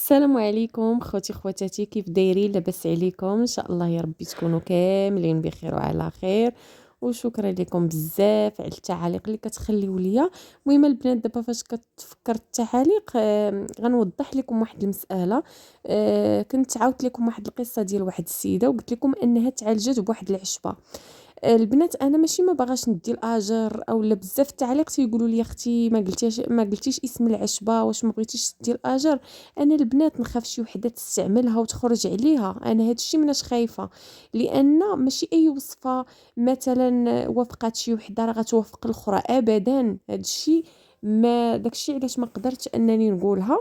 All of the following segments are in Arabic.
السلام عليكم خوتي خواتاتي، كيف دايرين؟ لاباس عليكم؟ ان شاء الله يا ربي تكونوا كاملين بخير وعلى خير. وشكرا لكم بزاف على التعاليق اللي كتخليو ليا. المهم البنات، دابا فاش كتفكر التعاليق غنوضح لكم واحد المساله. كنت عاودت لكم واحد القصه ديال واحد السيده وقلت لكم انها تعالجت بواحد العشبه. البنات، انا ماشي ما باغاش ندي الاجر او لا، بزاف التعليق تيقولوا لي اختي ما قلتيش اسم العشبه، واش ما بغيتيش تدي الاجر؟ انا البنات نخاف شي وحده تستعملها وتخرج عليها، انا هادشي مناش خايفه. لان ماشي اي وصفه مثلا وافقات شي وحده راه غتوافق الاخرى ابدا. هادشي ما داكشي علاش ما قدرتش انني نقولها.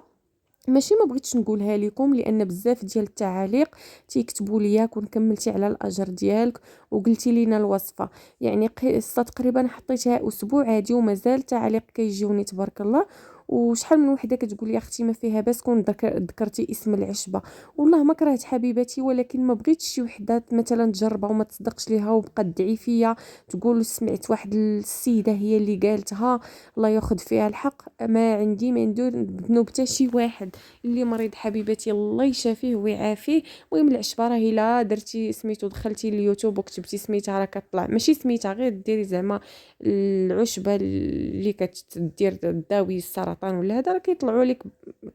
ماشي ما بغيتش نقولها لكم لان بزاف ديال التعاليق تيكتبوا ليا كون كملتي على الاجر ديالك وقلتي لينا الوصفه. يعني قصه تقريبا حطيتها اسبوع هادي ومازال تعاليق كيجيوني تبارك الله. وشحال من وحده كتقول لي اختي ما فيها باس كون ذكرتي اسم العشبه. والله ما كرهت حبيبتي، ولكن ما بغيتش شي وحده مثلا تجربها وما تصدقش ليها وبقات تدعي فيا تقول سمعت واحد السيده هي اللي قالتها. الله ياخذ فيها الحق، ما ندير بذنوب حتى شي واحد. اللي مريض حبيبتي الله يشافيه ويعافيه. المهم العشبه راه الا درتي سميتو دخلتي اليوتيوب وكتبتي سميتها راه كطلع، ماشي سميتها غير ديري زعما العشبه اللي كتدير داوي السرطان ولا هذا راه كيطلعوا لك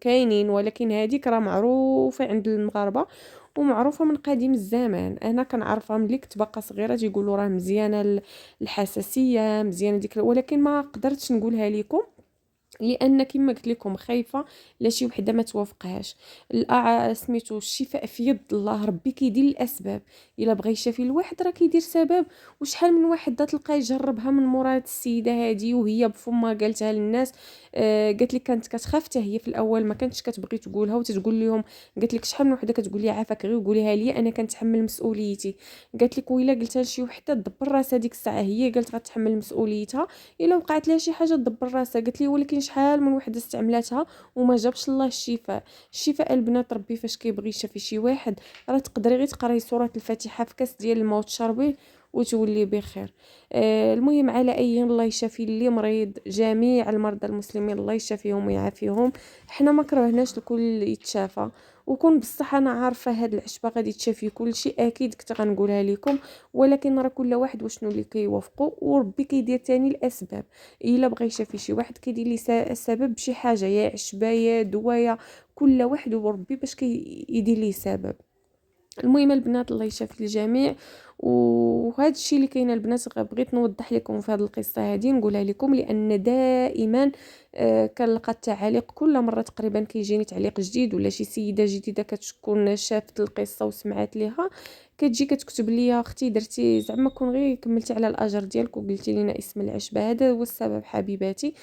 كاينين. ولكن هذيك راه معروفه عند المغاربه ومعروفه من قديم الزمان. انا كنعرفها ملي كنت باقا صغيره تيقولوا راه مزيانه الحساسيه مزيانه ديك، ولكن ما قدرتش نقولها لكم لان كما قلت لكم خايفه لا شي وحده ما توافقهاش. سميتو الشفاء في يد الله، ربي كيدير الاسباب. الا بغى يشافي الواحد راه كيدير سبب. وشحال من واحد تلقى يجربها من مراد السيده هذه وهي بفمها قالتها للناس. قالت لك كانت كتخاف حتى هي في الاول ما كانتش كتبغي تقولها وتتقول لهم. قالت لك شحال من وحده كتقول لي عافاك غير قوليها لي انا كنتحمل مسؤوليتي. قالت لك ويلا قلتها لشي وحده دبر راسها ديك الساعه هي قالت غتحمل مسؤوليتها. الا وقعت لها شي حاجه تدبر راسها. قالت لي ولكن شحال من وحده استعملتها وما جابش الله الشفاء. الشفاء البنات ربي فاش كيبغي يشافي شي واحد راه تقدري غير تقراي سوره الفاتحه في كاس ديال الماء وتشربيه وتولي بخير. المهم على اي الله يشافي اللي مريض، جميع المرضى المسلمين الله يشافيهم ويعافيهم. حنا ما كرهناش الكل يتشافى. وكون بصح انا عارفه هاد العشبه غادي تشافي كل شيء اكيد كنت غنقولها لكم. ولكن راه كل واحد وشنو اللي كيوافقوا وربي كيدير تاني الاسباب. الا بغى يشافي شي واحد كيدير لي السبب بشي حاجه، يا عشبه يا دوايه، كل واحد وربي باش كيدير ليه سبب. المهم البنات الله يشافي الجميع. وهذا الشيء اللي كاين البنات بغيت نوضح لكم في هذه القصه هذه نقولها لكم لان دائما كنلقى التعاليق كل مره تقريبا كيجيني تعليق جديد ولا شي سيده جديده كتكون شافت القصه وسمعت ليها كتجي كتكتب لي اختي درتي زعما كون غير كملتي على الاجر ديالك وقلتي لنا اسم العشبه، هذا هو السبب حبيباتي.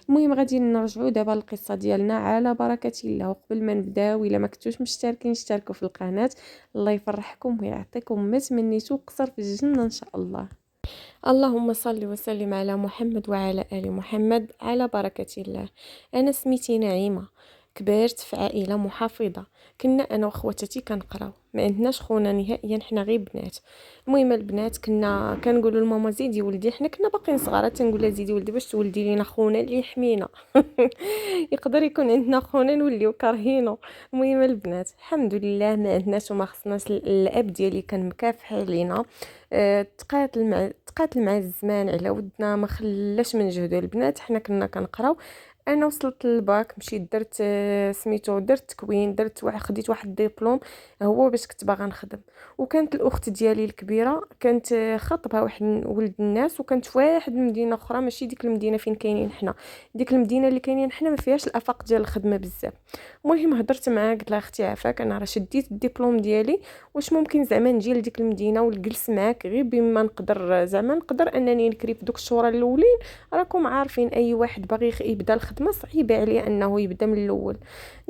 المهم غادي نرجعوا دابا للقصه ديالنا على بركه الله. وقبل ما نبداو الا ما كنتوش مشتركين اشتركوا في القناه. الله يفرحكم ويعطيكم ما تمنيتو قصر في الجنة إن شاء الله. اللهم صل وسلم على محمد وعلى آل محمد على بركة الله. أنا سميتي نعيمة، كبرت في عائلة محافظة. كنا أنا وأخواتاتي كنقراو، ما عندناش خونا نهائيا، حنا غير بنات. المهم البنات كنا كنقولوا لماما زيدي ولدي، حنا كنا باقيين صغار تنقول لها زيدي ولدي باش تولدي لينا خونا اللي يحمينا. يقدر يكون عندنا خونا نوليو كارهينو. المهم البنات الحمد لله ما عندناش وما خصناش. الاب ديالي كان مكافح علينا. تقاتل مع الزمان على ودنا، ما خلاش من جهدو. البنات حنا كنا كنقراو. انا وصلت للباك مشيت درت سميتو درت تكوين، خديت واحد الدبلوم هو باش كنت باغا نخدم. وكانت الاخت ديالي الكبيره كانت خاطبها واحد ولد الناس وكانت في واحد المدينه اخرى، ماشي ديك المدينه فين كاينين حنا. ديك المدينه اللي كاينين حنا ما فيهاش الافاق ديال الخدمه بزاف. المهم هضرت معاها قلت لها اختي عافاك انا راه شديت الدبلوم ديالي، واش ممكن زعما نجي لديك المدينه ونجلس معاك غير بما نقدر، زعما نقدر انني نكري في دوك الشهور الاولين. راكم عارفين اي واحد باغي يبدا الخدمه صعيبه عليه انه يبدا من الاول.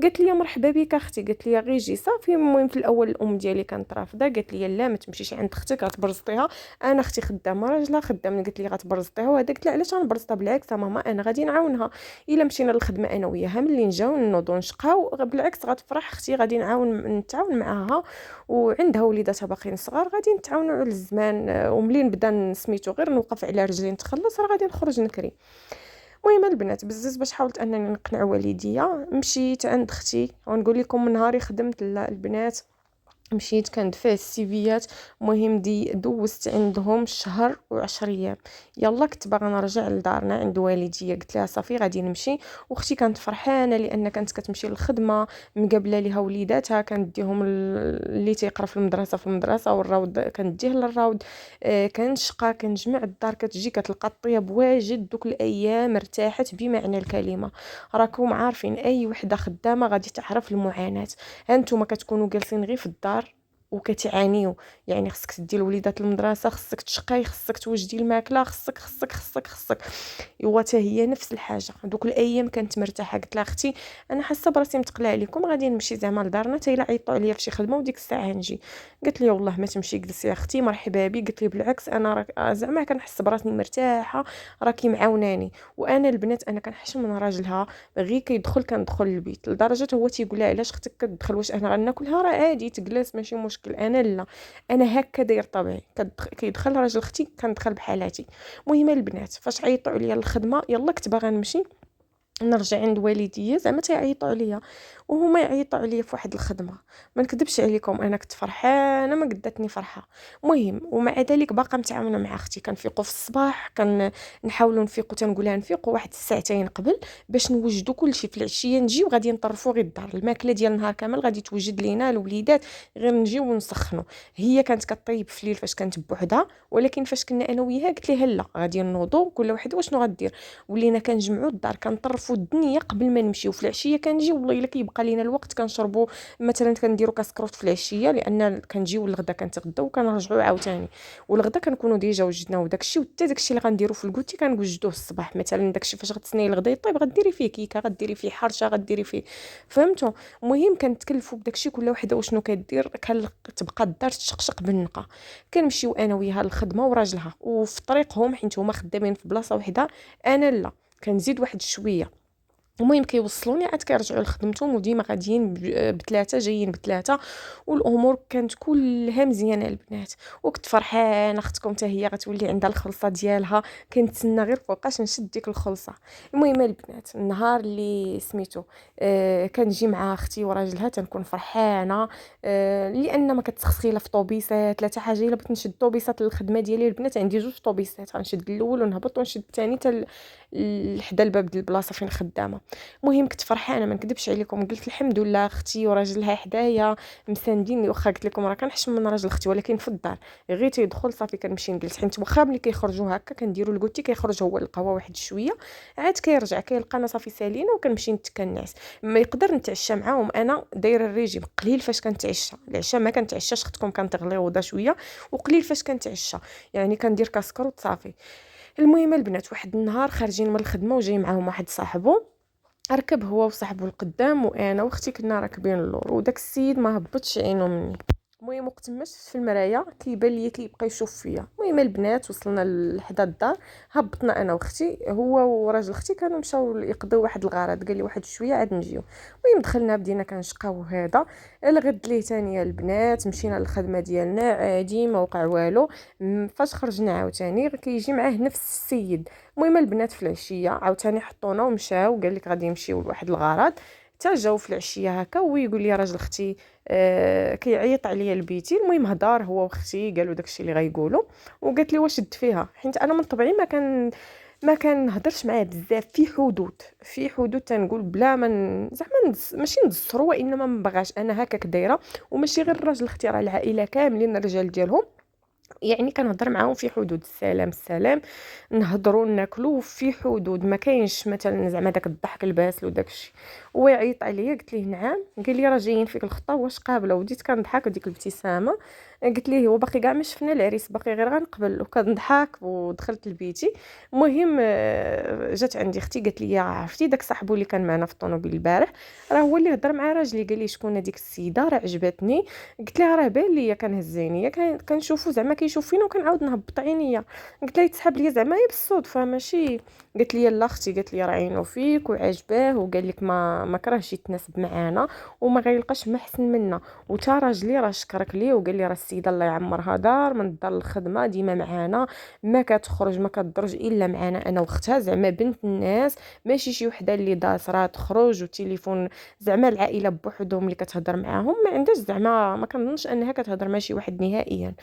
قالت لي مرحبا بك اختي، قالت لي غير جي صافي. المهم في الاول الام ديالي كانت رافضه، قالت لي لا ما تمشيش عند اختك غتبرزطيها. انا اختي خدامه راجلها خدام، قالت لي غتبرزطيها. وهذا قلت لها علاش غنبرزطها؟ بالعكس ماما انا غادي نعاونها. الا مشينا للخدمه انا وياها ملي نجاو نوضو نشقاو بالعكس غتفرح اختي، غادي نتعاون معاها. وعندها وليداتها باقيين صغار غادي نتعاونوا على الزمان. وملي نبدا سميتو غير نوقف على رجلي نتخلص راه غادي نخرج نكري. المهم البنات بزز باش حاولت انني نقنع والديا، مشيت عند اختي ونقول لكم من نهاري خدمت البنات، مشيت كندفع السيفيات. المهم دوزت عندهم شهر و10 ايام. يلا كنت باغا نرجع لدارنا عند والديا، قلت لها صافي غادي نمشي. واختي كانت فرحانه لان كانت كتمشي للخدمه، مقابله ليها وليداتها، كنديهم اللي تيقرا في المدرسه في المدرسه، والراود كنديه للراود. كنشقى كنجمع الدار، كتجي كتلقى الطياب واجد. دوك الايام ارتاحت بمعنى الكلمه. راكم عارفين اي وحده خدامه غادي تعرف المعاناه. هانتوما كتكونوا جالسين غير في الدار وكتعانيو، يعني خصك تدي الوليدات للمدرسه، خصك تشقاي، خصك توجدي الماكله، خصك ايوا حتى هي نفس الحاجه. دوك الايام كانت مرتاحه. قلت لها اختي انا حاسه براسي متقله عليكم، غادي نمشي زعما لدارنا حتى الا عيطوا عليا في شي خدمه وديك الساعه نجي. قالت لي والله ما تمشي، جلسي يا اختي مرحبا بي. قلت لي بالعكس انا زعما كنحس براسي مرتاحه، راكي معاوناني. وانا البنات انا كنحشم من راجلها، غير كيدخل كندخل البيت، لدرجه هو تيقول لها علاش اختك كتدخل، واش انا غناكلها؟ راه عادي تجلس ماشي مشكل. انا لا، انا هكا داير طبيعي. كيدخل راجل اختي كندخل بحالاتي. المهم البنات فاش عيطوا عليا الخدمه، يلا كنت باغا نمشي نرجع عند والديا، زعما تيعيطوا عليا وهما يعيطوا عليا في واحد الخدمه. ما نكذبش عليكم انا كنت فرحانه ما قداتني فرحه. المهم ومع ذلك باقا متعاونه مع اختي، كنفيقوا في الصباح، نحاولوا نفيقوا، تنقولها نفيقوا واحد الساعتين قبل باش نوجدوا كلشي. في العشيه نجيو غادي نطرفوا غير الدار، الماكله ديال النهار كامل غادي توجد لينا الوليدات، غير نجيو ونسخنوا. هي كانت كطيب في الليل فاش كانت بوحدها، ولكن فاش كنا انا وياها قلت لها لا غادي نوضوا كل وحده وشنو غدير. ولينا كنجمعوا الدار كنطرفوا الدنيا قبل ما نمشيو. في العشيه كنجي والله الا كيبقى لينا الوقت كنشربوا مثلا، كنديروا كاسكروت في العشيه لان كنجيو الغدا كنتغداو وكنرجعوا عاوتاني. والغدا كنكونوا ديجا وجدناه وداكشي، وحتى داكشي اللي غنديروا في الكوتي كنوجدوه الصباح. مثلا داكشي فاش غتسناي الغدا يطيب غديري فيه كيكه، غديري فيه حرشه، غديري فيه، فهمتوا؟ المهم كنتكلفوا بداكشي كل وحده وشنو كدير. كتبقى الدار تشقشق بالنقا. كنمشيو انا وياها للخدمه وراجلها، وفي طريقهم حيت هما خدامين في بلاصه وحده، انا لا كنزيد واحد شويه. المهم كيوصلوني عاد كيرجعوا لخدمتهم، وديما غاديين بثلاثه جايين بثلاثه، والامور كانت كلها مزيانه البنات. وكنت فرحانه اختكم حتى هي غتولي عندها الخلصه ديالها، كنتسنى غير فوقاش نشد ديك الخلصه. المهم البنات النهار اللي سميتو كنجي مع اختي وراجلها تنكون فرحانه، لان ما كتسخسخي لا في طوبيسات لا حتى حاجه. الا بغيت نشد طوبيسات للخدمه ديالي البنات عندي جوج طوبيسات، غنشد الاول ونهبط ونشد الثاني حتى لحدا الباب ديال البلاصه فين خدامه. المهم كنت فرحانه ما نكذبش عليكم، قلت الحمد لله اختي وراجلها حدايا مسانديني. واخا قلت لكم راه كنحشم من راجل اختي، ولكن في الدار غير تيدخل صافي كنمشي نجلس. حيت واخا ملي كيخرجوا هكا كنديروا الكوتي كيخرج هو القهوه واحد شويه، عاد كيرجع كيلقانا صافي سالينا وكنمشي نتكنعس. ما يقدر نتعشى معاهم، انا دايره الريجيم قليل فاش كنتعشى. العشاء ما كنتعشاش، اختكم كنتغلي غدا شويه، وقليل فاش كنتعشى، يعني كندير كاسكروت صافي. المهم البنات واحد النهار خارجين من الخدمه وجاي معاهم واحد صاحبه، ركب هو وصاحبه القدام وانا واختي كنا راكبين اللور، وداك السيد ما هبطش عينه مني. المهم وقت ما شفت في المرايه كيبان ليا كيبقى يشوف فيا. المهم البنات وصلنا لحدا الدار، هبطنا انا واختي، هو وراجل اختي كانوا مشاو يقضيو واحد الغرض، قال لي واحد شويه عاد نجيو. المهم دخلنا بدينا كنشقاو هذا الغد ليه ثانيه البنات، مشينا للخدمه ديالنا عادي ما وقع والو. فاش خرجنا عاوتاني كيجي معاه نفس السيد. المهم البنات في العشيه عاوتاني حطونا ومشاو، قال لك غادي يمشيو لواحد الغرض. حتى جاو في العشيه هكا ويقول لي راجل اختي كيعيط عليا لبيتي. المهم هضار هو واختي قالوا داكشي اللي غايقولوا، وقالت لي واش شد فيها، حيت انا من طبعي ما كنهضرش معاه بزاف، في حدود تنقول بلا ما زعما ماشي نزرو، وانما ما بغاش. انا هكاك دايره، وماشي غير الراجل اختي، راه العائله كاملين الرجال ديالهم، يعني كنهضر معاهم في حدود السلام السلام، نهضروا ناكلوا في حدود، ما كاينش مثلا زعما داك الضحك الباسل وداك الشيء. ويعيط عليا قلت ليه نعم، قال لي راه جايين فيك الخطه واش قابله. وديت كنضحك وديك الابتسامه، قلت ليه هو باقي كاع ما شفنا العريس، باقي غير غنقبل، وكنضحك ودخلت لبيتي. المهم جات عندي اختي قالت لي عرفتي داك صاحبو اللي كان معنا في الطوموبيل البارح، راه هو اللي هضر مع راجلي، قال لي شكون هذيك السيده راه عجبتني. قلت لها راه بان ليا كنهزيني، كنشوفو زعما كيشوف فينا وكنعاود نهبط عينيا. قلت لها يتسحب ليا زعما هي بالصدفه، ماشي قالت لي لا اختي، قالت لي راه عينو فيك وعجباه وقال لك ما كرهش يتناسب معانا وما غيلقاش ما احسن منا. وتا راجلي راه شكرك ليه وقال لي راه السيده الله يعمرها دار من الدار للخدمه ديما معانا، ما كتخرج ما كتدرج الا معانا انا واختها، زعما بنت الناس ماشي شي وحده اللي داسره تخرج والتليفون. زعما العائله بوحدهم اللي كتهضر معاهم ما عندهاش، زعما ما كنظنش انها كتهضر مع شي واحد نهائيا.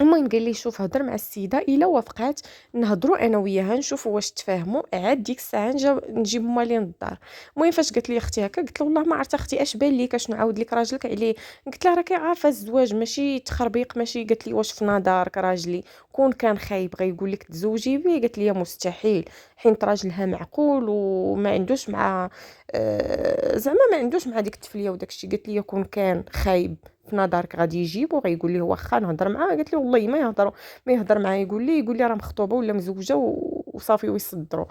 المهم قال لي شوف هضر مع السيده الا وافقات نهضروا انا وياها نشوفوا واش تفاهموا، عاد ديك الساعه نجيب مالين الدار. المهم فاش قالت لي اختي هكا قلت له والله ما عرفت اختي اش بان ليك اشنو عاود لك راجلك عليه. قلت لها راكي عارفه الزواج ماشي تخربيق ماشي. قالت لي واش في نظرك راجلي كون كان خايب غيقول لك تزوجي بيه؟ قالت لي مستحيل، حيت راجلها معقول وما عندوش مع زعما ما عندوش مع ديك التفليه وداك الشيء. قالت لي كون كان خايب في نظرك غادي يجيبو غيقول ليه واخا نهضر معاه. قالت لي والله ما يهضر معاه يقول لي راه مخطوبه ولا مزوجه وصافي ويصدروا.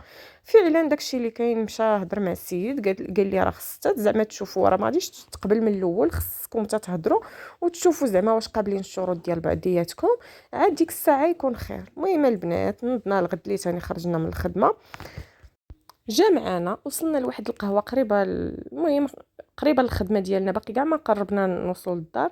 فعلا داكشي اللي كاين. مشى هضر مع السيد قال لي راه خصك زعما تشوفوا، راه ما غاديش تقبل من الاول، خصكم تهضروا وتشوفوا زعما واش قابلين الشروط ديال بعضياتكم، عاد ديك الساعه يكون خير. المهم البنات نضنا الغد لي ثاني خرجنا من الخدمه، جا معانا وصلنا لواحد القهوه قريبه المهم قريبه للخدمه ديالنا، باقي كاع ما قربنا نوصلوا للدار.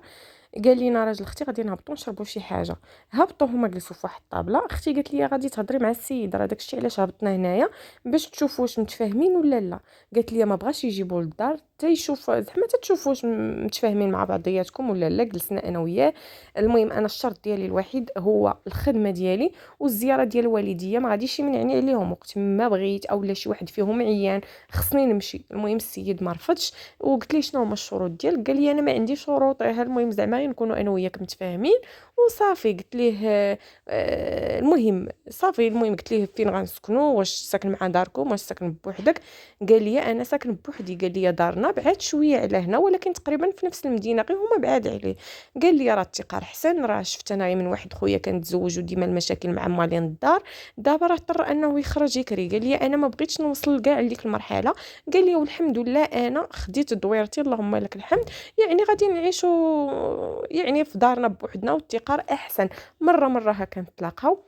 قال لينا راجل اختي غادي نهبطوا نشربوا شي حاجه. هبطوا هما جلسوا في واحد الطابله. اختي قالت لي غادي تهضري مع السيد، راه داكشي علاش هبطنا هنايا باش تشوفوا واش متفاهمين ولا لا. قالت لي ما بغاش يجيبوا للدار حتى يشوف زعما تشوفوا واش متفاهمين مع بعضياتكم ولا لا. جلسنا انا وياه. المهم انا الشرط ديالي الوحيد هو الخدمه ديالي والزياره ديال الوالديه، ما غاديش يمنعني عليهم وقت ما بغيت او لا شي واحد فيهم عيان خصني نمشي. المهم السيد ما رفضش وقلت ليه شنو هما الشروط ديالك؟ قال لي انا ما عندي شروط، المهم زعما نكونوا انا وياك متفاهمين وصافي. قلت ليه المهم صافي. المهم قلت ليه فين غنسكنوا، واش ساكن مع داركم واش ساكن بوحدك؟ قال لي انا ساكن بوحدي. قال لي دارنا بعاد شويه على هنا ولكن تقريبا في نفس المدينه غير هما بعاد عليه. قال لي راه التقار احسن، راه شفت انايا من واحد خويا كان تزوج وديما المشاكل مع مالين الدار، دابا راه اضطر انه يخرج يكري. قال لي انا ما بغيتش نوصل كاع لديك المرحله. قال لي والحمد لله انا خديت دويرتي اللهم لك الحمد، يعني غادي نعيشوا يعني في دارنا بوحدنا والتقار احسن. مره هكا نتلاقاو.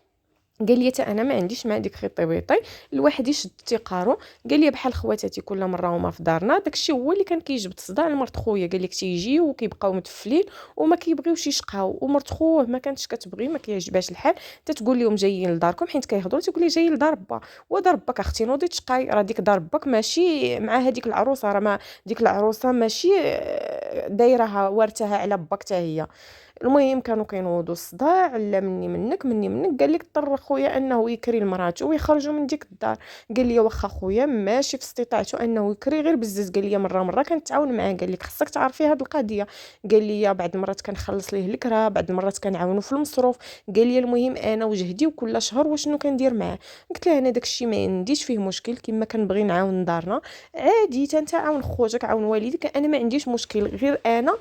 قال لي تا انا ما عنديش مع ديك خيطي بيطي، الواحد يشد تيقارو. قال لي بحال خواتاتي كل مره هما في دارنا. داكشي هو اللي كان كيجبد صداع لمرت خويا. قال لك تيجيو وكيبقاو متفلين وما كيبغيوش يشقاو، ومرت خوه ما كانتش كتبغي ما كيعجبهاش الحال تتقول لهم جايين لداركم حيت كيهضروا تقول لي جاي لدار با. ودار باك اختي نوضي تشقاي، راه ديك دار باك ماشي مع هذيك العروسه، راه ما ديك العروسه ماشي دايرها وارثها على باك حتى هي. المهم كانوا كينوضوا الصداع، لا مني منك قال لك اضطر خويا انه يكري لمراته ويخرجوا من ديك الدار. قال لي واخا خويا ماشي في استطاعته انه يكري غير بزز. قال لي مره كنتعاون معاه. قال لك خصك تعرفي هذه القضيه. قال لي بعض المرات كنخلص ليه الكرا، بعض المرات كنعاونو في المصروف. قال لي المهم انا وجهدي وكل شهر وشنو كندير معاه. قلت له انا داكشي ما عنديش فيه مشكل، كما كنبغي نعاون دارنا عادي انت عاون خوتك عاون والديك، انا ما عنديش مشكل، غير انا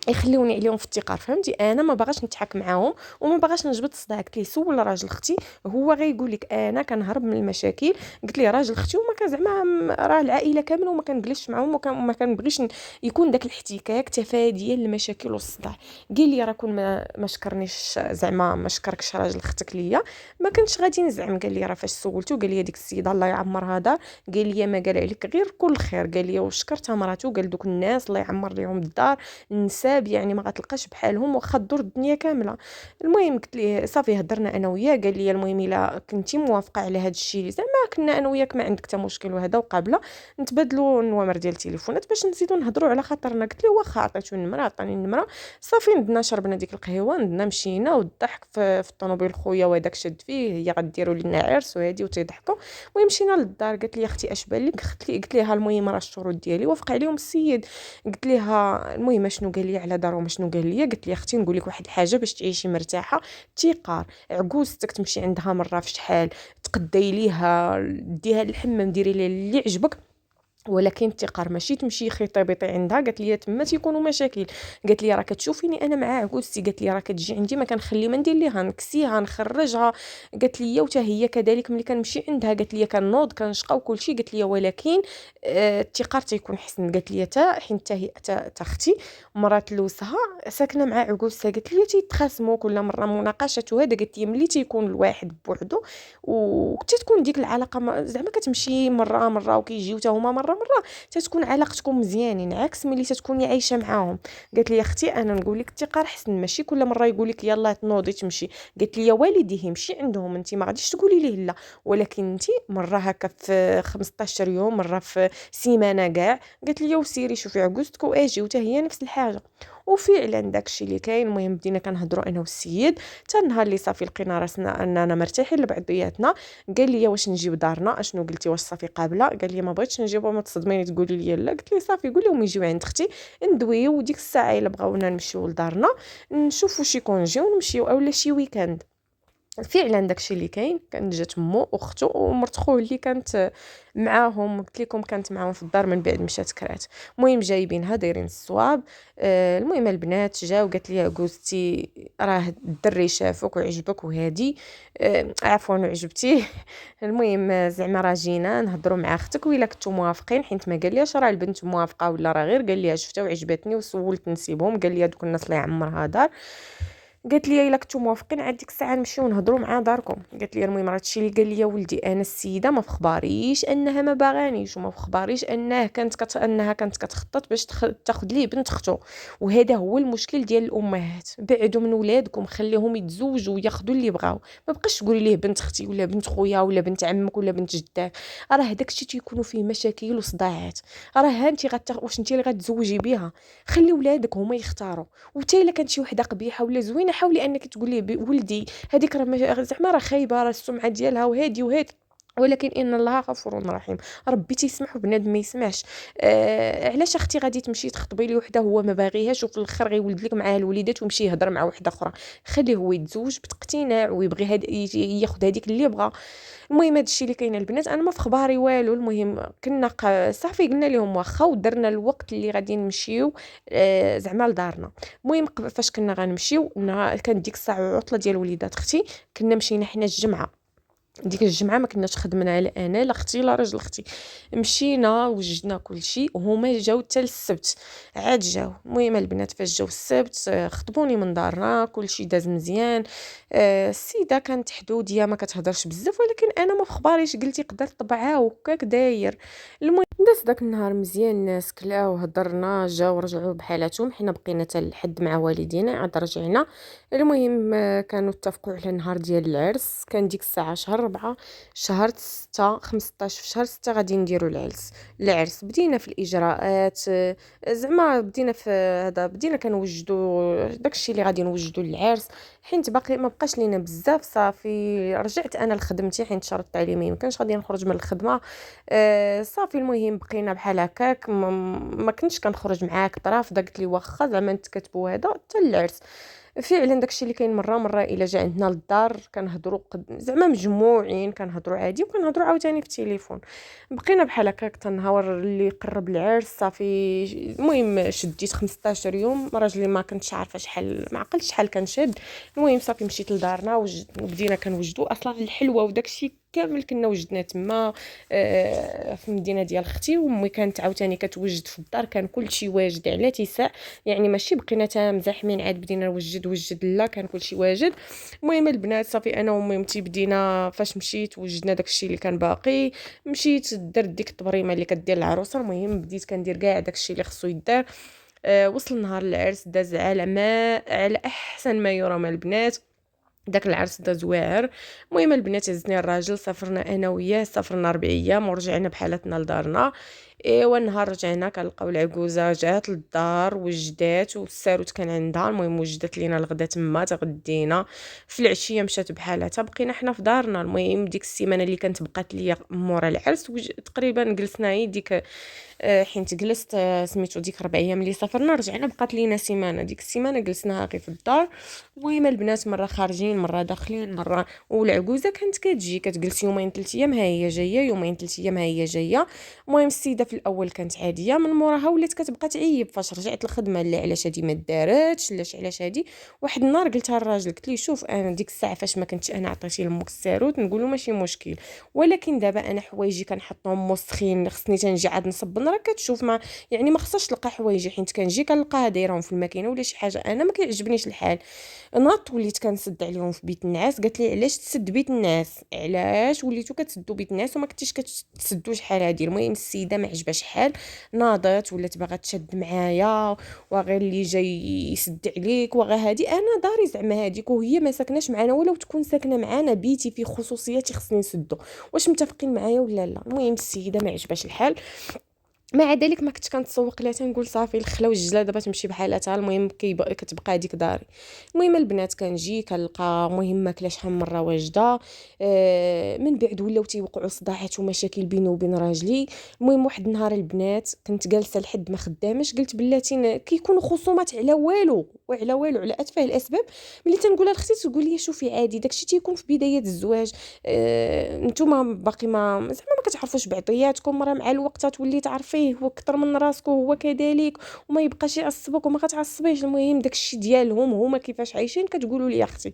يخليوني عليهم في الثقار فهمتي. انا ما باغاش نضحك معاهم وما باغاش نجبد صداع. قلت ليه سول راجل اختي هو غيقول لك انا كنهرب من المشاكل. قلت ليه راجل اختي وما كان زعما راه العائله كامله وما كنجلسش معاهم وما كنبغيش يكون داك الاحتكاك تفاديا للمشاكل والصداع. قال لي راه كون ما شكرنيش زعما ما شكركش راجل اختك ليا ما كنتش غادي نزعم. قال لي راه فاش سولته قال لي ديك السيده الله يعمرها دار، قال لي ما قال عليك غير كل خير. قال لي وشكرتها مراته، قال دوك الناس الله يعمر ليهم الدار النساب يعني ما غتلقاش بحالهم واخا الدور الدنيا كامله. المهم قلت ليه صافي هضرنا انا وياه. قال لي المهم الا كنتي موافقه على هذا الشيء زعما كنا انا وياك ما عندك حتى مشكل وهذا وقابله نتبادلوا النوامر ديال التليفونات باش نزيدوا نهضروا على خاطرنا. قلت له واخا عطيتو النمره عطاني النمره صافي. ندنا شربنا ديك القهوه ندنا مشينا والضحك في الطوموبيل خويا وهذاك شد فيه هي غديروا لنا عرس وهادي وتيضحكوا. المهم مشينا للدار. قالت لي اختي اش بان لك؟ قلت لها المهم راه الشروط ديالي وافق عليهم السيد. قلت لها المهم شنو قال لي على دارهم شنو قال لي؟ قلت لي اختي نقول لك واحد الحاجه باش تعيشي مرتاحه تيقار عكوزتك تمشي عندها مره في شحال تقداي ليها ديها الحمام ديري ليها اللي عجبك ولكن التقار ماشي تمشي خيطيبيطي عندها. قالت لي تما تيكونوا مشاكل. قالت لي راه كتشوفيني انا مع عكوزتي، قالت لي راه كتجي عندي ما كنخلي ما ندير ليها، نكسيها نخرجها. قالت لي وتا هي كذلك ملي كنمشي عندها قالت لي كنوض كنشقى وكل شيء. قالت لي ولكن التقار تيكون حسن. قالت لي حتى هي تا اختي مرات لوسها ساكنه مع عكوزتها. قالت لي تيتخاصموا كل مره مناقشات وهذا. قالت لي ملي تيكون الواحد بوحدو وتتكون ديك العلاقه زعما كتمشي مره وكيجيو حتى هما مره تتكون علاقتكم مزيانين، عكس ملي تتكوني عايشه معاهم. قالت لي اختي انا نقول لك الثقه حسن، ماشي كل مره يقول لك يلا تنوضي تمشي. قالت لي يا والدي يمشي عندهم انت ما غاديش تقولي ليه لا، ولكن انت مره هكا في 15 يوم مره في سيمانه كاع. قالت لي وسيري شوفي عكوزتك واجي وتا هي نفس الحاجه. وفعلا داكشي اللي كاين. المهم بدينا كنهضروا انا والسيد حتى النهار اللي صافي لقينا راسنا اننا مرتاحين لبعضياتنا. قال لي واش نجيب دارنا اشنو؟ قلتي واش صافي قابله؟ قال لي ما بغيتش نجيبو ما تصدميني تقولي لي لا. قلت لي صافي قول لهم يجيو عند اختي ندويو، وديك الساعه الا بغاونا نمشيو لدارنا نشوفوا شي كونجي ونمشيو اولا شي ويكاند. فعلا داكشي اللي كاين. كانت جات مو واختو ومرت خوه اللي كانت معاهم، قلت لكم كانت معاهم في الدار من بعد مشات كرات. المهم جايبينها دايرين الصواب. المهم البنات جاو قالت لي عكوزتي راه الدري شافك وعجبك وهادي عفوا وعجبتيه. المهم زعما راه جينا نهضروا مع اختك وإلا كنتو موافقين، حيت ما قال ليش راه البنت موافقه ولا راه غير قال لي شفتها وعجبتني وسولت نسيبهم. قال لي دوك الناس الله يعمرها دار. قالت لي الا كنتو موافقين عاد ديك الساعه نمشيو نهضروا مع داركم. قالت لي المهم راه هادشي اللي قال لي ولدي انا السيده ما فخباريش انها ما باغانيش وما فخباريش انها كانت كتخطط باش تاخذ ليه بنت اختو. وهذا هو المشكل ديال الامهات، بعدوا من ولادكم خليهم يتزوجوا وياخذوا اللي بغاو. ما بقاش تقولي ليه بنت اختي ولا بنت خويا ولا بنت عمك ولا بنت جدك. راه هذاك الشيء تيكونوا فيه مشاكل وصداعات. راه ها انت واش انت اللي غتزوجي بها؟ خلي ولادك هما يختاروا. وتا الا كانت شي وحده قبيحه ولا زوينه حاولي انك تقولي ولدي هذيك راه زعما راه خايبه راه السمعه ديالها وهادي وهادي، ولكن ان الله غفور رحيم. ربي تيسمح وبنادم ما يسمعش. علاش اختي غادي تمشي تخطبي لي وحده هو ما باغيهاش وفي الاخر غيولد لك معاه الوليدات ويمشي يهضر مع وحده اخرى؟ خليه هو يتزوج باقتناع ويبغي ياخذ هذيك اللي بغى. المهم هادشي اللي كاين البنات انا ما في خباري والو. المهم كنا صافي قلنا لهم واخا ودرنا الوقت اللي غادي نمشيو زعما لدارنا. المهم فاش كنا غنمشيو كانت ديك الساعه عطله ديال وليدات اختي. كنا مشينا حنا الجمعه. ديك الجمعه ما كناش خدمنا لا انا لا اختي لا راجل اختي. مشينا وجدنا كل شيء وهما جاو حتى السبت عاد جاو. المهم البنات فاش جاو السبت خطبوني من دارنا كل شيء داز مزيان. السيده كانت حدوديه ما كتهضرش بزاف، ولكن انا ما فخباريش قلتي قدر طبعها وكاك داير. المهم داز داك النهار مزيان، الناس كلاو هضرنا جاو رجعوا بحالاتهم، حنا بقينا حتى الحد مع والدينا عاد رجعنا. المهم كانوا اتفقوا على نهار ديال العرس. كان ديك الساعه شهر 4 شهر 6 15 في شهر 6 غادي نديروا العرس. بدينا في الاجراءات زعما بدينا في هذا بدينا كنوجدوا داكشي اللي غادي نوجدوا للعرس، حيت باقي ما بقاش لينا بزاف. صافي رجعت انا لخدمتي حيت شرط التعليمي ما كانش غادي نخرج من الخدمه. صافي المهم بقينا بحال هكاك. ما كنتش كنخرج معاك طرف. قالت لي واخا زعما نتكتبوا هذا حتى العرس. فعلا داكشي اللي كاين مره الا جا عندنا للدار كنهضروا زعما مجموعين كنهضروا عادي وكنهضروا عاوتاني في التليفون. بقينا بحال هكاك حتى النهار اللي قرب العرس. صافي المهم شديت 15 يوم راجلي ما كنتش عارفه شحال ما عقلتش شحال كنشد. المهم صافي مشيت لدارنا وبدينا كنوجدوا اصلا الحلوه وداكشي كامل كنا وجدنا تما في المدينه ديال اختي. وامي كانت عاوتاني كتوجد في الدار، كان كلشي واجد على اتساع، يعني ماشي بقينا تا مزاحمين عاد بدينا نوجد لا كان كلشي واجد. المهم البنات صافي انا وميمتي بدينا فاش مشيت وجدنا داكشي اللي كان باقي. مشيت درت ديك الطبريمه اللي كدير العروسه. المهم بديت كندير كاع داكشي اللي خصو يدار. وصل نهار العرس داز على احسن ما يرام البنات. داك العرس داز واعر. المهم البنات عزني الراجل سافرنا انا وياه، سافرنا 4 ايام ورجعنا بحالتنا لدارنا. ايوا النهار رجعنا كنلقاو العكوزه جات للدار وجدات والساروت كان عندها. المهم وجدت لينا الغدا تما تغدينا. في العشيه مشات بحالتها بقينا حنا في دارنا. المهم ديك السيمانه اللي كانت بقات ليا مورا العرس تقريبا جلسنا هي ديك حيت جلست سميتو ديك 4 ايام اللي سافرنا رجعنا بقات لينا سيمانه. ديك السيمانه جلسناها غير في الدار. المهم البنات مره خارجين مره داخلين مره. والعكوزه كانت كتجي كتجلس يومين 3 ايام ها هي جايه، يومين 3 ايام ها هي جايه. المهم السيده في الاول كانت عاديه، من موراها ولات كتبقى تعيب فاش رجعت الخدمه، لا علاش هادي ما دارتش، علاش هادي. واحد النهار قلتها للراجل، قلت ليه شوف انا ديك الساعه فاش ما كنتش انا عطيتي لامك الساروت نقولوا ماشي مشكل، ولكن دابا انا حوايجي كنحطهم موسخين، خصني تنجي عاد نصب، راه كتشوف ما يعني ما خصهاش تلقى حوايجي، حيت كنجي كنلقاها دايرهم في الماكينه ولا شي حاجه انا ما كيعجبنيش الحال. ناض وليت كنسد عليهم في بيت الناس. قالت لي علاش تسد بيت الناس، علاش وليتو كتسدوا بيت الناس وما كنتيش كتسدوا شحال هادي؟ المهم السيده ما عجبهاش الحال، ناضت ولات باغا تشد معايا، وغير اللي جاي يسد عليك وغير هادي. انا داري زعما هاديك وهي ما ساكناش معنا، ولو تكون ساكنه معنا بيتي فيه خصوصياتي خصني نسدو، واش متفقين معايا ولا لا؟ المهم السيده ما عجبهاش الحال. مع ذلك ما كنت كنتسوق لها، تنقول صافي الخلا والجلا دابا تمشي بحالاتها، المهم كتبقى هذيك داري. المهم البنات كنجي كنلقى مهم ماكله شحال من مره واجده. من بعد ولاو تيوقعوا صداعات ومشاكل بيني وبين راجلي. المهم واحد النهار البنات كنت جالسه لحد ما خدامش، قلت بلاتي كيكونوا خصومات على والو وعلى والو، على اتفه الاسباب. ملي تنقولها لختي تقول لي شوفي عادي داكشي تيكون في بدايه الزواج، نتوما باقي ما زعما ما كتعرفوش بعضياتكم، راه مع الوقت تولي تعرفيه هو اكثر من راسك وهو كذلك، وما يبقاش يعصبك وما كتعصبيش. المهم داكشي ديالهم هما كيفاش عايشين كتقولوا لي اختي.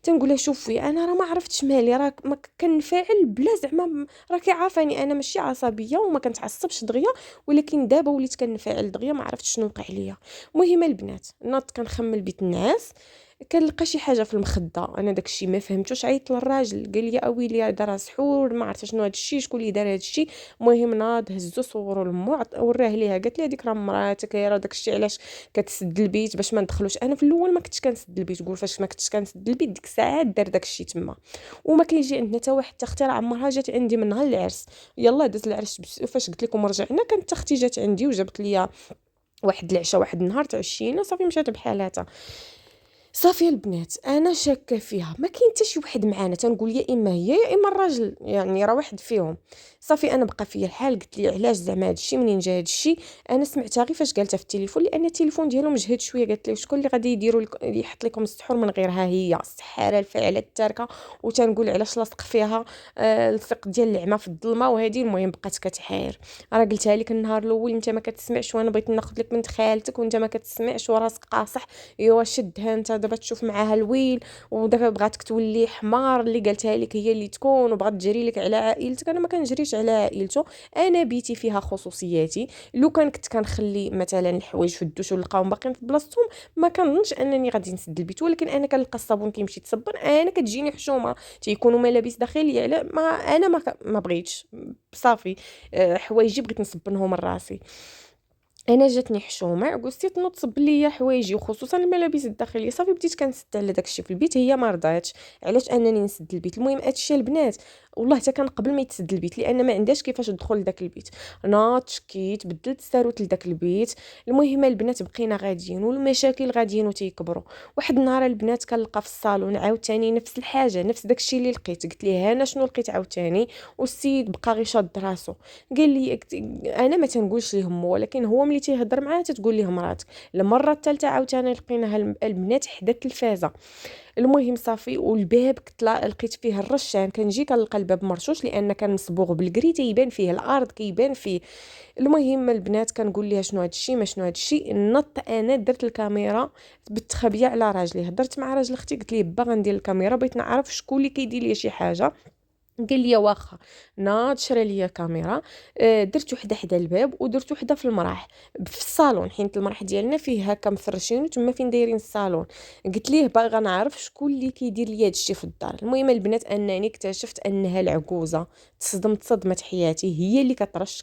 تنقولها شوفي انا راه ما عرفتش مالي، راه ما كنفعل بلا زعما، راه كيعرفاني انا ماشي عصبيه وما كنتعصبش دغيا، ولكن دابا وليت كنفعل دغيا ما عرفتش شنو وقع ليا. المهم البنات ناض كنخمل بيت الناس، كنلقى شي حاجه في المخده، انا داكشي ما فهمتوش. عيطت للراجل قال لي اويلي هذا راه سحور، ما عرفت شنو هادشي، شكون اللي دار هادشي. المهم ناض هزو صورو لمو وراه ليها، قالت لي هذيك راه مراتك، راه داكشي علاش كتسد البيت باش ما ندخلوش. انا في الاول ما كنتش كنسد البيت، قول فاش ما كنتش كنسد البيت ديك الساعات دار داكشي تما، وما كيجي عندنا حتى واحد اختي راه عمرها جات عندي من نهار العرس. يلا داز العرس فاش قلت لكم رجعنا كانت اختي جات عندي وجابت لي واحد العشاء، واحد النهار تعشينا صافي مشات بحالاتها. صافي البنات انا شاكه فيها، ما كاين حتى شي واحد معانا، تنقول يا اما هي يا اما الراجل، يعني راه واحد فيهم. صافي انا بقى فيا الحال، قلت لي علاش زعما هادشي منين جا هادشي؟ انا سمعتها غير فاش قالتها في التليفون، لان التليفون ديالو مجهد شويه. قالت لي شكون اللي غادي يديروا يحط لكم السحور من غيرها؟ هي السحاره الفاعله التاركه. وتنقول علاش لاصق فيها الثق ديال العمى في الظلمه وهذه. المهم بقات كتحاير، راه قلتها لك النهار الاول انت ما كتسمعش، وانا بغيت ناخذ لك بنت خالتك وانت ما كتسمعش وراسك قاصح. ايوا شدها انت دابا تشوف معاها الويل، ودابا بغاتك تولي حمار. اللي قالتها لك هي اللي تكون، وبغات تجري لك على عائلتك. انا ما كنجريش على عائلته، انا بيتي فيها خصوصياتي. لو كنت كنخلي مثلا الحوايج في الدوش ولقاهم باقيين في بلاصتهم ما كنظنش انني غادي نسد البيت. ولكن انا كنلقى الصابون كيمشي تصبن، انا كتجيني حشومه، تيكونوا ملابس داخليه على ما انا ما بغيتش صافي. حوايجي بغيت نصبنهم راسي، انا جاتني حشومه عكستي تنوض تصب ليا حوايجي وخصوصا الملابس الداخليه. صافي بديت كنسد على داكشي في البيت، هي ما رضاتش علاش انني نسد البيت. المهم هادشي البنات والله حتى كان قبل ما يتسد البيت، لان ما عندهاش كيفاش تدخل لذاك البيت. انا تشكيت بدلت الساروت لذاك البيت. المهم البنات بقينا غاديين والمشاكل غاديين وتيكبروا. واحد النهار البنات كنلقى في الصالون عاوتاني نفس الحاجه، نفس داكشي اللي لقيت. قلت ليه انا شنو لقيت عاوتاني؟ والسيد بقى غير شاد راسو. قال لي انا ما تنقولش ليهم، ولكن هو ملي تيهضر معاه تتقول ليه مراتك. المره الثالثه عاوتاني لقيناها البنات حدا التلفازه. المهم صافي والباب لقيت فيه الرشان، كنجي كنلقى الباب مرشوش لان كان مصبوغ بالكري تيبان فيه الارض كيبان فيه. المهم البنات كنقول ليها شنو هادشي ما شنو هادشي. نط انا درت الكاميرا بالتخبيه على راجلي، هضرت مع راجل اختي قلت ليه با غندير الكاميرا، بغيت نعرف شكون اللي كيدير لي شي حاجه. قال لي واخا. ناض شرا ليا كاميرا، درت وحده حدا الباب ودرت وحده في المراح في الصالون، حيت المراح ديالنا فيه هكا مفرشين تما فين دايرين الصالون. قلت ليه باغا نعرف شكون اللي كيدير ليا هادشي في الدار. المهم البنات انني اكتشفت انها العكوزه. تصدمت صدمه حياتي، هي اللي كترش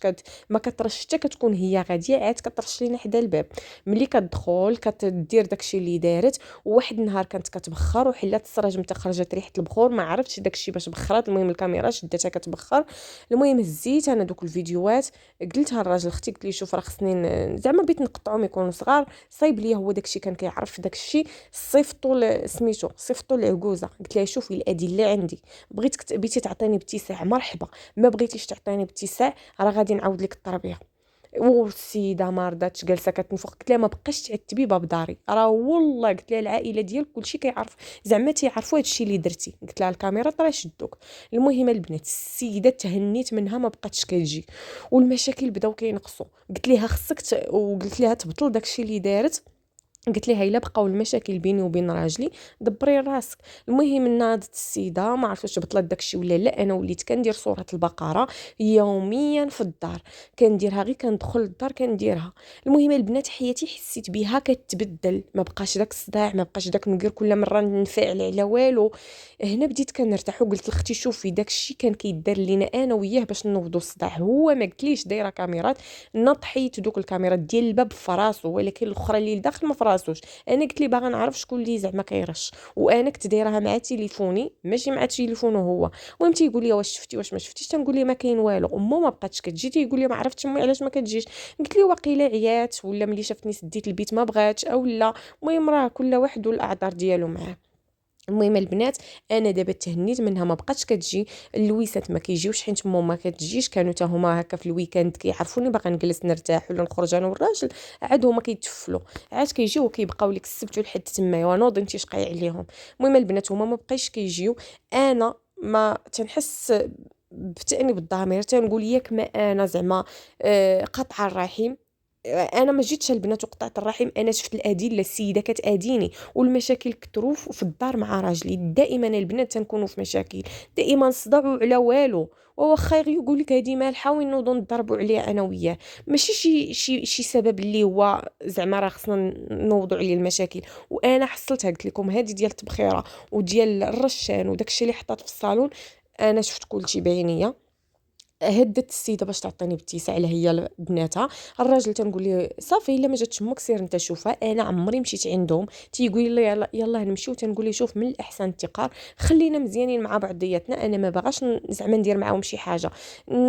ما كترش حتى كتكون هي غاديه عاد كترش لينا حدا الباب. ملي كتدخل كتدير داكشي اللي دارت. وواحد النهار كانت كتبخر وحلات السراج متى خرجت ريحه البخور، ما عرفتش داكشي باش بخرات. المهم الكاميرا شدتها كتبخر. المهم هزيت انا دوك الفيديوهات قلتها للراجل اختي، قلت لي شوف راه خصني زعما بغيت نقطعهم يكونوا صغار. صايب ليا هو داكشي كان كيعرف داكشي، صيفطوا سميتو صيفطوا العكوزه. قلت لها شوفي الادله عندي، بغيتي تعطيني باتساع مرحبا، ما بغيتيش تعطيني باتساع راه غادي نعاود لك التربيه. والسيده ما رضاتش جالسه كتنفخ. قلت لها ما بقاش تعتبي باب داري، راه والله قلت لها العائله ديالك كلشي كيعرف، زعما تيعرفوا هادشي اللي درتي. قلت لها الكاميرا راه شدوك. المهم البنات السيده تهنيت منها ما بقاتش كتجي، والمشاكل بداو كينقصوا. قلت لها خصك وقلت لها تبطل داكشي اللي دارت. قلت لها الا بقاو المشاكل بيني وبين راجلي دبري راسك. المهم ناضت السيده ما عرفتش بطلت داكشي ولا لا، انا وليت كندير سوره البقره يوميا في الدار، كنديرها غير كندخل للدار كنديرها. المهم البنات حياتي حسيت بها كتبدل، ما بقاش داك الصداع، ما بقاش داك ندير كل مره ننفعل على والو. هنا بديت كنرتاح وقلت لختي شوفي داكشي كان كيدار لينا انا وياه باش نوضوا الصداع، هو ما قلتليش دايره كاميرات، نط حيت دوك الكاميرات ديال الباب فراسو، ولكن الاخرى اللي لداخل ما فراسوش. انا قلت لي باغا نعرف شكون اللي زعما كيرش، وانا كنت دايرها مع تليفوني ماشي مع تليفونه هو. المهم تيقول لي واش شفتي واش ما شفتيش، تنقول لي ما كاين والو. امو ما بقاتش كتجي، تيقول لي ما عرفتش امي علاش ما كتجيش. قلت لي واقيلا عيات ولا ملي شافتني سديت البيت ما بغاتش او لا. المهم راه كل واحد والاعذار ديالو معاه. المهم البنات انا دابا تهنيت منها ما بقاتش كتجي. اللويسات ما كيجيوش حيت ماما ما كتجيش، كانوا حتى هما هكا في الويكاند كيعرفوني باغا نجلس نرتاح ولا نخرج انا والراجل، عاد هما كيتفلوا، عاد كيجيو وكيبقاو لك السبت والحد تما ونوض انت شقاي عليهم. المهم البنات هما ما بقايش كيجيو. انا ما تنحس بتأنيب الضمير، تنقول ياك ما انا زعما قطع الرحم. انا ما جيتش البنات وقطعت الرحم، انا شفت الادله السيده كتاديني والمشاكل كثروا في الدار مع راجلي. دائما البنات تنكونوا في مشاكل، دائما صدعوا على والو، وواخا يقول لك هذه مالحه ونوضوا نضربوا عليها انا وياه، ماشي شي سبب اللي هو زعما راه خصنا نوضوا عليه المشاكل. وانا حصلتها قلت لكم هذه ديال التبخيره وديال الرشان وداكشي اللي حطات في الصالون، انا شفت كلشي بعينيا. هدت السيده باش تعطيني باتساع على هي بناتها. الراجل تنقول ليه صافي الا ما جاتش امك سير انت شوفها. انا عمري مشيت عندهم، تيقول لي يلا يلا نمشيو، تنقول ليه شوف من الاحسن التقار، خلينا مزيانين مع بعضياتنا، انا ما باغاش زعما ندير معاهم شي حاجه،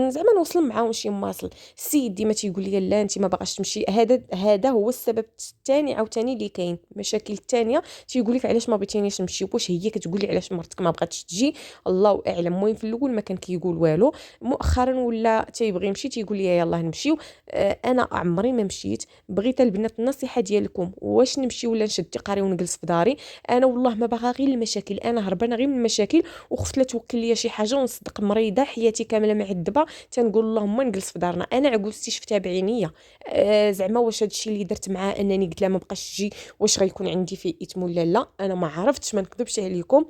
زعما نوصل معاهم شي مواصل. السيد ديما تيقول لي لا انت ما باغاش تمشي. هذا هو السبب الثاني عاوتاني اللي كاين. المشاكل الثانيه تيقول لك علاش ما بغيتينيش نمشي، واش هي كتقول لي علاش مرتك ما بغاتش تجي، الله اعلم. المهم في الاول ما كان كيقول والو، مؤخرا ولا تيبغي يمشي تيقول لي يلاه نمشيو. انا عمري ما مشيت. بغيت البنات النصيحه ديالكم، واش نمشي ولا نشد تقاري ونجلس في داري؟ انا والله ما باغا غير المشاكل، انا هربانه غير من المشاكل، وخفت لا توكل ليا شي حاجه ونصدق مريضه حياتي كامله معذبه، تنقول اللهم نجلس في دارنا. انا عكوزتي شفتها بعينيا. زعما واش هادشي اللي درت معاه انني قلت لها ما بقاش تجي واش غيكون عندي فيه اثم ولا لا؟ انا ما عرفتش، ما نكذبش عليكم.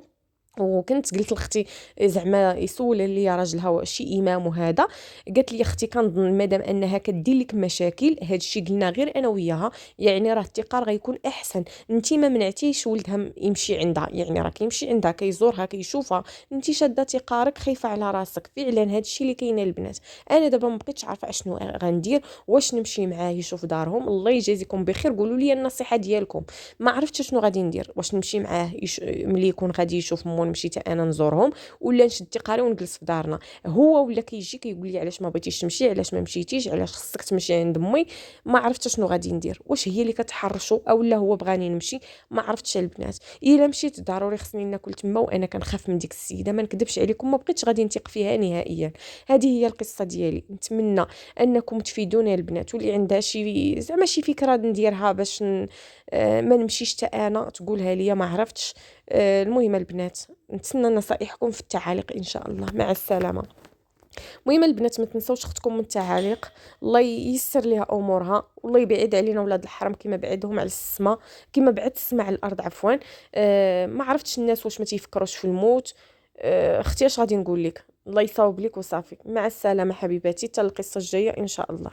وكنت قلت لاختي زعما يسول لي راجلها شي امام وهذا، قالت لي اختي كنظن مادام انها كدير لك مشاكل هذا الشيء قلنا غير انا وياها، يعني راه التقار غيكون احسن. انت ما منعتيش ولدها يمشي عندها، يعني راه كيمشي عندها كيزورها كيشوفها، انت شاده تقارك خايفه على راسك. فعلا هذا الشيء اللي كاين البنات. انا دابا ما بقيتش عارفه اشنو غندير، واش نمشي معاه يشوف دارهم؟ الله يجازيكم بخير قولوا لي النصيحه ديالكم. ما عرفتش شنو غادي ندير، واش نمشي معاه ملي يكون غادي يشوف مو نمشي حتى انا نزورهم، ولا نشد تقاري ونجلس في دارنا؟ هو ولا كيجي كيقول لي علاش ما بغيتيش تمشي، علاش ما مشيتيش، علاش خصك تمشي عند امي؟ ما عرفتش شنو غادي ندير، واش هي اللي كتحرشو او لا هو بغاني نمشي؟ ما عرفتش البنات. الا مشيت ضروري خصني ناكل تما، وانا كنخاف من ديك السيده ما نكذبش عليكم، ما بقيتش غادي نثق فيها نهائيا. هذه هي القصه ديالي. نتمنى انكم تفيدوني البنات، واللي عندها شي زعما شي فكره نديرها باش ما نمشيش حتى انا تقولها ليا ما عرفتش. المهم البنات نتسنى نصائحكم في التعاليق ان شاء الله. مع السلامه. المهم البنات ما تنسوش اختكم من التعاليق، الله ييسر ليها امورها، والله يبعد علينا ولاد الحرام كما بعدهم على السماء، كما بعد السماء على الارض عفوا. ما عرفتش الناس واش ما تيفكروش في الموت. اختي اش غادي نقول لك، الله يصاوب لك وصافي. مع السلامه حبيباتي، حتى القصه الجايه ان شاء الله.